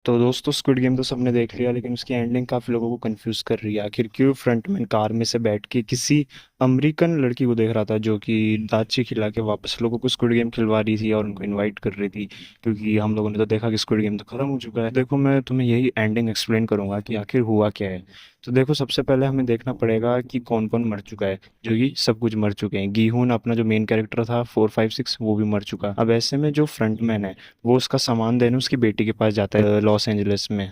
तो दोस्तों squid game तो सबने देख लिया, लेकिन उसकी एंडिंग काफ़ी लोगों को कंफ्यूज कर रही है। आखिर क्यों फ्रंटमैन कार में से बैठ के किसी अमेरिकन लड़की को देख रहा था जो कि दाची खिला के वापस लोगों को स्क्विड गेम खिलवा रही थी और उनको इनवाइट कर रही थी, क्योंकि हम लोगों ने तो देखा कि स्क्विड गेम तो खत्म हो चुका है। देखो, मैं तुम्हें यही एंडिंग एक्सप्लेन करूंगा कि आखिर हुआ क्या है। तो देखो, सबसे पहले हमें देखना पड़ेगा कि कौन कौन मर चुका है। जो कि सब कुछ मर चुके हैं। गीहून अपना जो मेन कैरेक्टर था 4, 5, 6, वो भी मर चुका। अब ऐसे में जो फ्रंटमैन है वो उसका सामान देने उसकी बेटी के पास जाता है लॉस एंजलिस में।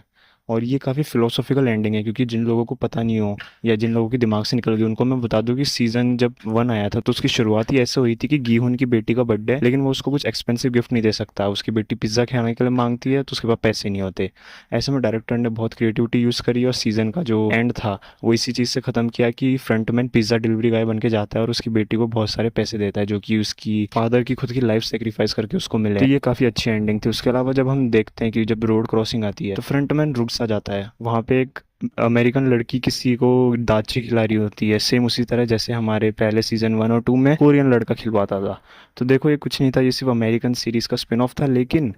और ये काफ़ी फिलोसॉफिकल एंडिंग है, क्योंकि जिन लोगों को पता नहीं हो या जिन लोगों के दिमाग से निकल गई उनको मैं बता दूं कि सीज़न जब 1 आया था तो उसकी शुरुआत ही ऐसे हुई थी कि गीहून की बेटी का बर्थडे है, लेकिन वो उसको कुछ एक्सपेंसिव गिफ्ट नहीं दे सकता। उसकी बेटी पिज़्ज़ा खाने के लिए मांगती है तो उसके पास पैसे नहीं होते। ऐसे में डायरेक्टर ने बहुत क्रिएटिविटी यूज़ करी और सीज़न का जो एंड था वो इसी चीज़ से ख़त्म किया कि फ्रंटमैन पिज़्ज़ा डिलीवरी गाय बन के जाता है और उसकी बेटी को बहुत सारे पैसे देता है, जो कि उसकी फादर की खुद की लाइफ सेक्रीफाइस करके उसको मिले। तो ये काफ़ी अच्छी एंडिंग थी। उसके अलावा जब हम देखते हैं कि जब रोड क्रॉसिंग आती है तो फ्रंटमैन रुक सा जाता है। वहाँ पे एक अमेरिकन लड़की किसी को दाची खिला रही होती है, सेम उसी तरह जैसे हमारे पहले सीज़न 1 और 2 में कोरियन लड़का खिलवाता था। तो देखो, ये कुछ नहीं था, ये सिर्फ अमेरिकन सीरीज़ का स्पिन ऑफ था। लेकिन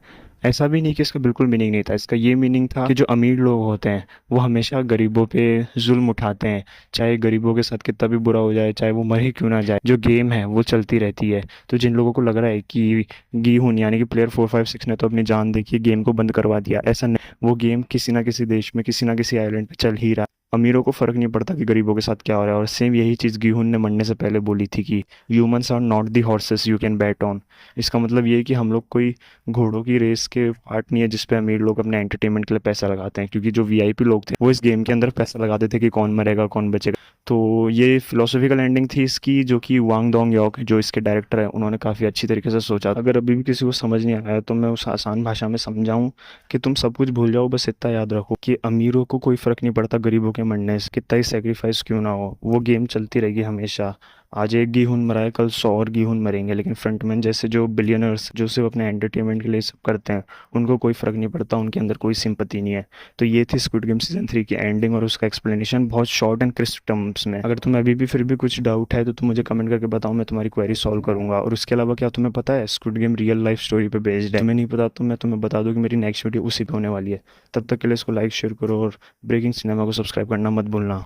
ऐसा भी नहीं कि इसका बिल्कुल मीनिंग नहीं था। इसका ये मीनिंग था कि जो अमीर लोग होते हैं वो हमेशा गरीबों पे जुल्म उठाते हैं, चाहे गरीबों के साथ कितना भी बुरा हो जाए, चाहे वो मर ही क्यों ना जाए, जो गेम है वो चलती रहती है। तो जिन लोगों को लग रहा है कि गीहून यानी कि प्लेयर 4, 5, 6 ने तो अपनी जान देखी, गेम को बंद करवा दिया, ऐसा नहीं। वो गेम किसी ना किसी देश में किसी ना किसी आइलैंड पे चल ही रहा है। अमीरों को फर्क नहीं पड़ता कि गरीबों के साथ क्या हो रहा है। और सेम यही चीज़ गीहून ने मरने से पहले बोली थी कि humans are not the horses you can bet on. इसका मतलब ये है कि हम लोग कोई घोड़ों की रेस के पार्ट नहीं है जिसपे अमीर लोग अपने एंटरटेनमेंट के लिए पैसा लगाते हैं, क्योंकि जो वीआईपी लोग थे वो इस गेम के अंदर पैसा लगाते थे कि कौन मरेगा कौन बचेगा। तो ये फिलोसॉफिकल एंडिंग थी इसकी, जो कि वांग डोंग यॉक जो इसके डायरेक्टर है उन्होंने काफ़ी अच्छी तरीके से सोचा। अगर अभी भी किसी को समझ नहीं आया तो मैं उस आसान भाषा में समझाऊं कि तुम सब कुछ भूल जाओ, बस इतना याद रखो कि अमीरों को कोई फ़र्क नहीं पड़ता गरीबों के मरने से, कितना ही सेक्रीफाइस क्यों ना हो, वो गेम चलती रहेगी हमेशा। आज एक गीहून मरा है, कल 100 और गीहून मरेंगे, लेकिन फ्रंटमैन जैसे जो बिलियनर्स जो सिर्फ अपने एंटरटेनमेंट के लिए सब करते हैं उनको कोई फ़र्क नहीं पड़ता, उनके अंदर कोई सिंपति नहीं है। तो ये थी स्क्विड गेम सीज़न 3 की एंडिंग और उसका एक्सप्लेनेशन बहुत शॉर्ट एंड क्रिस्प टर्म्स में। अगर तुम्हें अभी भी फिर भी कुछ डाउट है तो तुम मुझे कमेंट करके बताओ, मैं तुम्हारी क्वेरी सॉल्व करूंगा। और उसके अलावा क्या तुम्हें पता है squid game real life story पे बेस्ड है? तुम्हें नहीं पता तो मैं तुम्हें बता दूं कि मेरी नेक्स्ट वीडियो उसी पे होने वाली है। तब तक के लिए इसको लाइक शेयर करो और ब्रेकिंग सिनेमा को सब्सक्राइब करना मत भूलना।